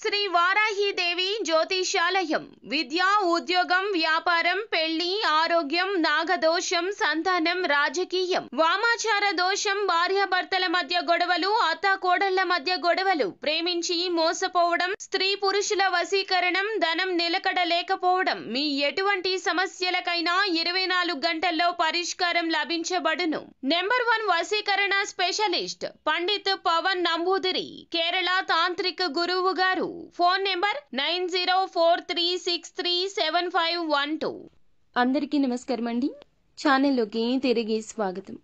శ్రీ వారాహిదేవి జ్యోతిషాలయం విద్య, ఉద్యోగం, వ్యాపారం, పెళ్లి, ఆరోగ్యం, నాగదోషం, సంతానం, రాజకీయం, వామాచార దోషం, భార్యాభర్తల మధ్య గొడవలు, అత్తాకోడళ్ల మధ్య గొడవలు, ప్రేమించి మోసపోవడం, స్త్రీ పురుషుల వశీకరణం, ధనం నిలకడ లేకపోవడం, మీ ఎటువంటి సమస్యలకైనా 24 గంటల్లో పరిష్కారం లభించబడును. నెంబర్ 1 వశీకరణ స్పెషలిస్ట్ పండిత్ పవన్ నంబూదిరి, కేరళ తాంత్రిక గురువు గారు. Phone number 9043637512. అందరికీ నమస్కారం అండి. ఛానల్లోకి తిరిగి స్వాగతం.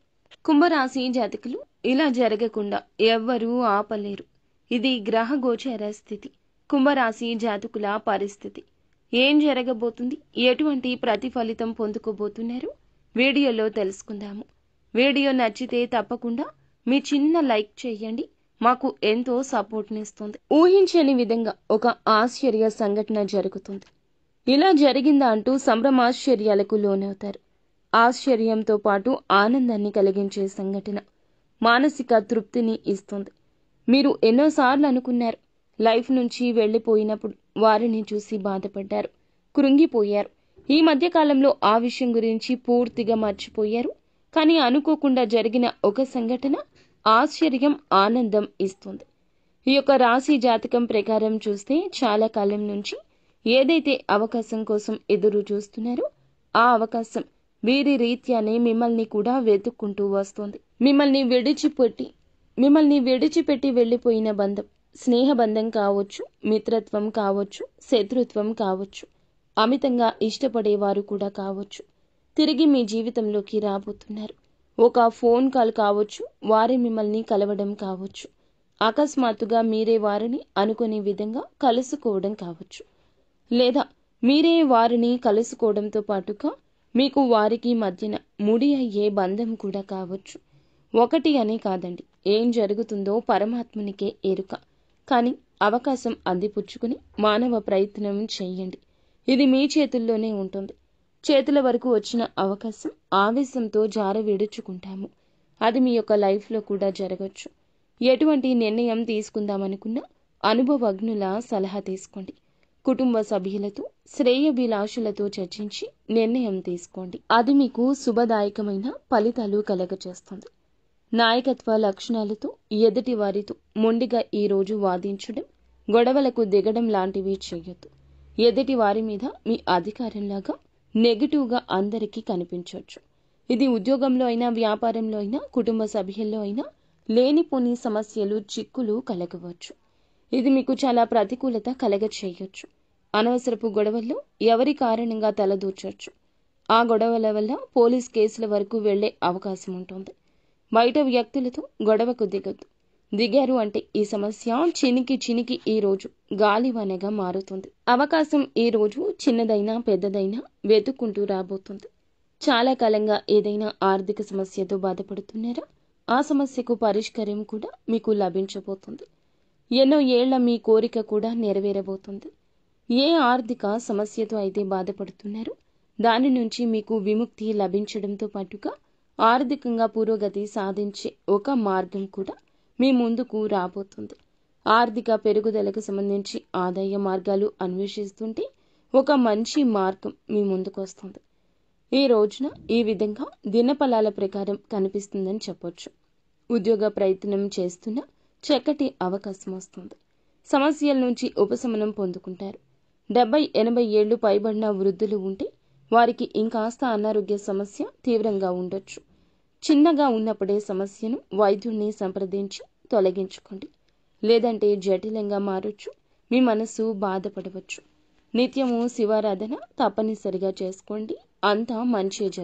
కుంభరాశి జాతకులు, ఇలా జరగకుండా ఎవ్వరూ ఆపలేరు. ఇది గ్రహ గోచార స్థితి. కుంభరాశి జాతకుల పరిస్థితి ఏం జరగబోతుంది, ఎటువంటి ప్రతిఫలితం పొందుకోబోతున్నారు వీడియోలో తెలుసుకుందాము. వీడియో నచ్చితే తప్పకుండా మీ చిన్న లైక్ చేయండి, మాకు ఎంతో సపోర్ట్నిస్తుంది. ఊహించని విధంగా ఒక ఆశ్చర్య సంఘటన జరుగుతుంది. ఇలా జరిగిందా అంటూ సంభ్రమాశ్చర్యాలకు లోనవుతారు. ఆశ్చర్యంతో పాటు ఆనందాన్ని కలిగించే సంఘటన మానసిక తృప్తిని ఇస్తుంది. మీరు ఎన్నోసార్లు అనుకున్నారు, లైఫ్ నుంచి వెళ్లిపోయినప్పుడు వారిని చూసి బాధపడ్డారు, కృంగిపోయారు. ఈ మధ్య కాలంలో ఆ విషయం గురించి పూర్తిగా మర్చిపోయారు. కానీ అనుకోకుండా జరిగిన ఒక సంఘటన ఆశ్చర్యం, ఆనందం ఇస్తుంది. ఈ యొక్క రాశి జాతకం ప్రకారం చూస్తే చాలా కాలం నుంచి ఏదైతే అవకాశం కోసం ఎదురు చూస్తున్నారో ఆ అవకాశం వీరి రీత్యానే మిమ్మల్ని కూడా వెతుక్కుంటూ వస్తుంది. మిమ్మల్ని విడిచిపెట్టి వెళ్లిపోయిన బంధం, స్నేహబంధం కావచ్చు, మిత్రత్వం కావచ్చు, శత్రుత్వం కావచ్చు, అమితంగా ఇష్టపడేవారు కూడా కావచ్చు, తిరిగి మీ జీవితంలోకి రాబోతున్నారు. ఒక ఫోన్ కాల్ కావచ్చు, వారి మిమ్మల్ని కలవడం కావచ్చు, అకస్మాత్తుగా మీరే వారిని అనుకునే విధంగా కలుసుకోవడం కావచ్చు, లేదా మీరే వారిని కలుసుకోవడంతో పాటుగా మీకు వారికి మధ్యన ముడి అయ్యే బంధం కూడా కావచ్చు. ఒకటి అనే కాదండి, ఏం జరుగుతుందో పరమాత్మునికే ఎరుక. కానీ అవకాశం అందిపుచ్చుకుని మానవ ప్రయత్నం చేయండి. ఇది మీ చేతుల్లోనే ఉంటుంది. చేతుల వరకు వచ్చిన అవకాశం ఆవేశంతో జార విడుచుకుంటాము. అది మీ యొక్క లైఫ్లో కూడా జరగచ్చు. ఎటువంటి నిర్ణయం తీసుకుందామనుకున్నా అనుభవజ్ఞుల సలహా తీసుకోండి. కుటుంబ సభ్యులతో, శ్రేయభిలాషులతో చర్చించి నిర్ణయం తీసుకోండి. అది మీకు శుభదాయకమైన ఫలితాలు కలగచేస్తుంది. నాయకత్వ లక్షణాలతో ఎదుటి వారితో మొండిగా ఈ రోజు వాదించడం, గొడవలకు దిగడం లాంటివి చేయొద్దు. ఎదుటి వారి మీద మీ అధికారంలాగా నెగిటివ్గా అందరికీ కనిపించవచ్చు. ఇది ఉద్యోగంలో అయినా, వ్యాపారంలో అయినా, కుటుంబ సభ్యుల్లో అయినా లేనిపోని సమస్యలు, చిక్కులు కలగవచ్చు. ఇది మీకు చాలా ప్రతికూలత కలగచేయొచ్చు. అనవసరపు గొడవల్లో ఎవరి కారణంగా తలదూర్చొచ్చు. ఆ గొడవల వల్ల పోలీస్ కేసుల వరకు వెళ్లే అవకాశం ఉంటుంది. బయట వ్యక్తులతో గొడవకు దిగొద్దు. దిగారు అంటే ఈ సమస్య చినికి ఈ రోజు గాలివానగా మారుతుంది. అవకాశం ఈ రోజు చిన్నదైనా పెద్దదైనా వెతుక్కుంటూ రాబోతుంది. చాలా కాలంగా ఏదైనా ఆర్థిక సమస్యతో బాధపడుతున్నారా? ఆ సమస్యకు పరిష్కారం కూడా మీకు లభించబోతుంది. ఎన్నో ఏళ్ల మీ కోరిక కూడా నెరవేరబోతుంది. ఏ ఆర్థిక సమస్యతో అయితే బాధపడుతున్నారో దాని నుంచి మీకు విముక్తి లభించడంతో పాటుగా ఆర్థికంగా పురోగతి సాధించే ఒక మార్గం కూడా మీ ముందుకు రాబోతుంది. ఆర్థిక పెరుగుదలకు సంబంధించి ఆదాయ మార్గాలు అన్వేషిస్తుంటే ఒక మంచి మార్గం మీ ముందుకు వస్తుంది. ఈ రోజున ఈ విధంగా దినఫలాల ప్రకారం కనిపిస్తుందని చెప్పొచ్చు. ఉద్యోగ ప్రయత్నం చేస్తున్న చక్కటి అవకాశం వస్తుంది. సమస్యల నుంచి ఉపశమనం పొందుకుంటారు. 70-80 ఏళ్లు పైబడిన వృద్ధులు ఉంటే వారికి ఇంకాస్త అనారోగ్య సమస్య తీవ్రంగా ఉండొచ్చు. చిన్నగా ఉన్నప్పుడే సమస్యను వైద్యుడిని సంప్రదించి తొలగించుకోండి. లేదంటే జటిలంగా మారొచ్చు. మీ మనసు బాధపడవచ్చు. నిత్యము శివారాధన తప్పనిసరిగా చేసుకోండి. అంతా మంచి జరుగుతుంది.